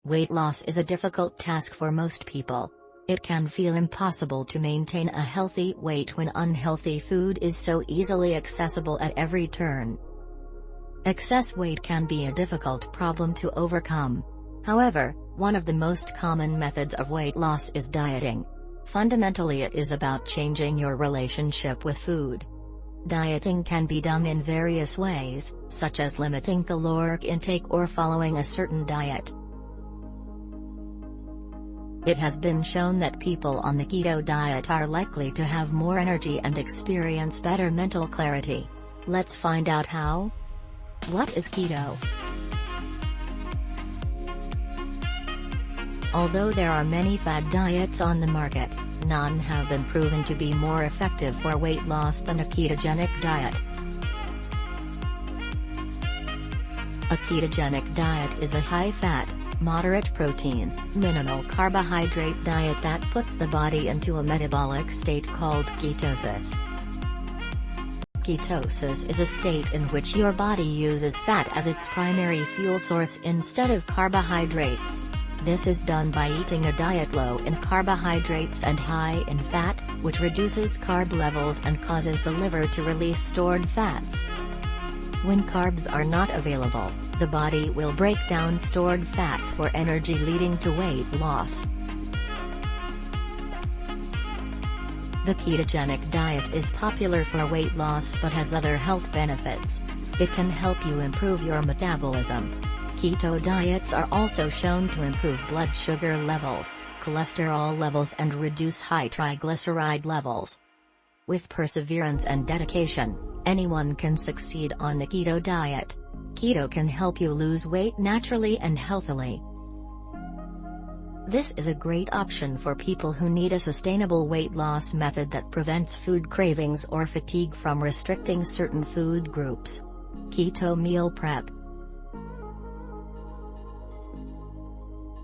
Weight loss is a difficult task for most people. It can feel impossible to maintain a healthy weight when unhealthy food is so easily accessible at every turn. Excess weight can be a difficult problem to overcome. However, one of the most common methods of weight loss is dieting. Fundamentally, it is about changing your relationship with food. Dieting can be done in various ways, such as limiting caloric intake or following a certain diet. It has been shown that people on the keto diet are likely to have more energy and experience better mental clarity. Let's find out how. What is keto? Although there are many fad diets on the market, none have been proven to be more effective for weight loss than a ketogenic diet. A ketogenic diet is a high-fat, moderate protein, minimal carbohydrate diet that puts the body into a metabolic state called ketosis. Ketosis is a state in which your body uses fat as its primary fuel source instead of carbohydrates. This is done by eating a diet low in carbohydrates and high in fat, which reduces carb levels and causes the liver to release stored fats. When carbs are not available, the body will break down stored fats for energy, leading to weight loss. The ketogenic diet is popular for weight loss but has other health benefits. It can help you improve your metabolism. Keto diets are also shown to improve blood sugar levels, cholesterol levels and reduce high triglyceride levels. With perseverance and dedication, anyone can succeed on the keto diet. Keto can help you lose weight naturally and healthily. This is a great option for people who need a sustainable weight loss method that prevents food cravings or fatigue from restricting certain food groups. Keto meal prep.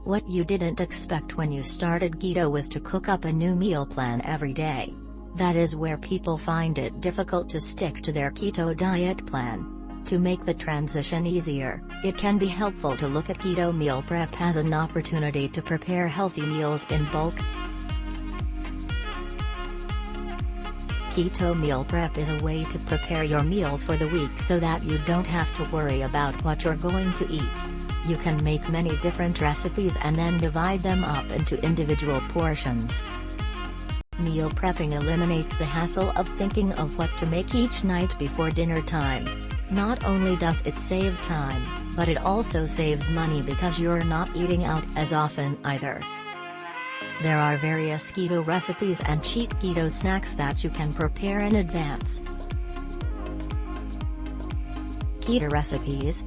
What you didn't expect when you started keto was to cook up a new meal plan every day. That is where people find it difficult to stick to their keto diet plan. To make the transition easier, it can be helpful to look at keto meal prep as an opportunity to prepare healthy meals in bulk. Keto meal prep is a way to prepare your meals for the week so that you don't have to worry about what you're going to eat. You can make many different recipes and then divide them up into individual portions. Meal prepping eliminates the hassle of thinking of what to make each night before dinner time. Not only does it save time, but it also saves money because you're not eating out as often either. There are various keto recipes and cheap keto snacks that you can prepare in advance. Keto recipes.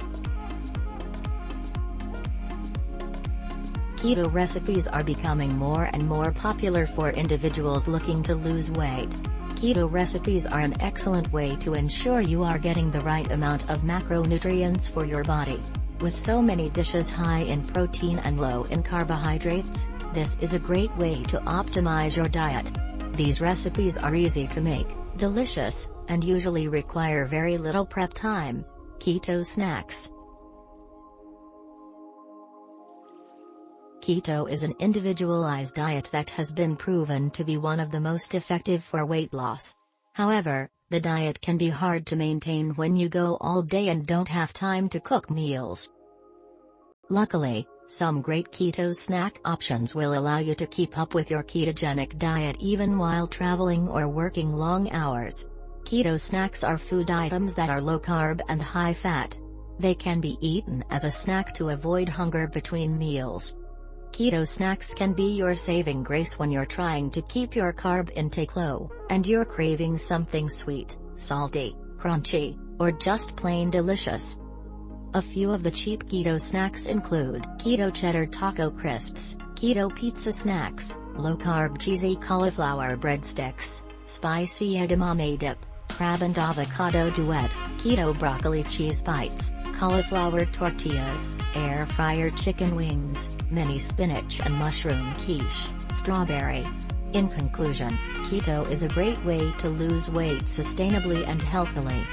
Keto recipes are becoming more and more popular for individuals looking to lose weight. Keto recipes are an excellent way to ensure you are getting the right amount of macronutrients for your body. With so many dishes high in protein and low in carbohydrates, this is a great way to optimize your diet. These recipes are easy to make, delicious, and usually require very little prep time. Keto snacks. Keto is an individualized diet that has been proven to be one of the most effective for weight loss. However, the diet can be hard to maintain when you go all day and don't have time to cook meals. Luckily, some great keto snack options will allow you to keep up with your ketogenic diet even while traveling or working long hours. Keto snacks are food items that are low carb and high fat. They can be eaten as a snack to avoid hunger between meals. Keto snacks can be your saving grace when you're trying to keep your carb intake low, and you're craving something sweet, salty, crunchy, or just plain delicious. A few of the cheap keto snacks include keto cheddar taco crisps, keto pizza snacks, low-carb cheesy cauliflower breadsticks, spicy edamame dip, crab and avocado duet, keto broccoli cheese bites, cauliflower tortillas, air-fryer chicken wings, mini spinach and mushroom quiche, strawberry. In conclusion, keto is a great way to lose weight sustainably and healthily.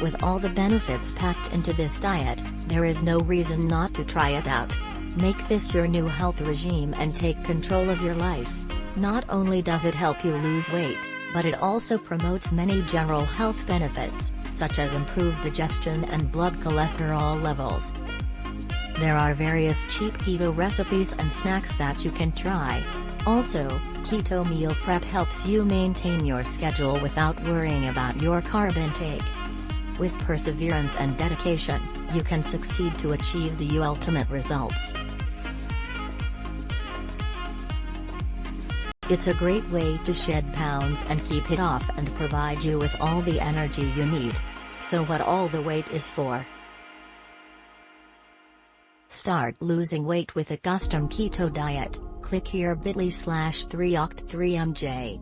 With all the benefits packed into this diet, there is no reason not to try it out. Make this your new health regime and take control of your life. Not only does it help you lose weight, but it also promotes many general health benefits, such as improved digestion and blood cholesterol levels. There are various cheap keto recipes and snacks that you can try. Also, keto meal prep helps you maintain your schedule without worrying about your carb intake. With perseverance and dedication, you can succeed to achieve the ultimate results. It's a great way to shed pounds and keep it off and provide you with all the energy you need. So what all the wait is for? Start losing weight with a custom keto diet. Click here bit.ly/3oct3mj.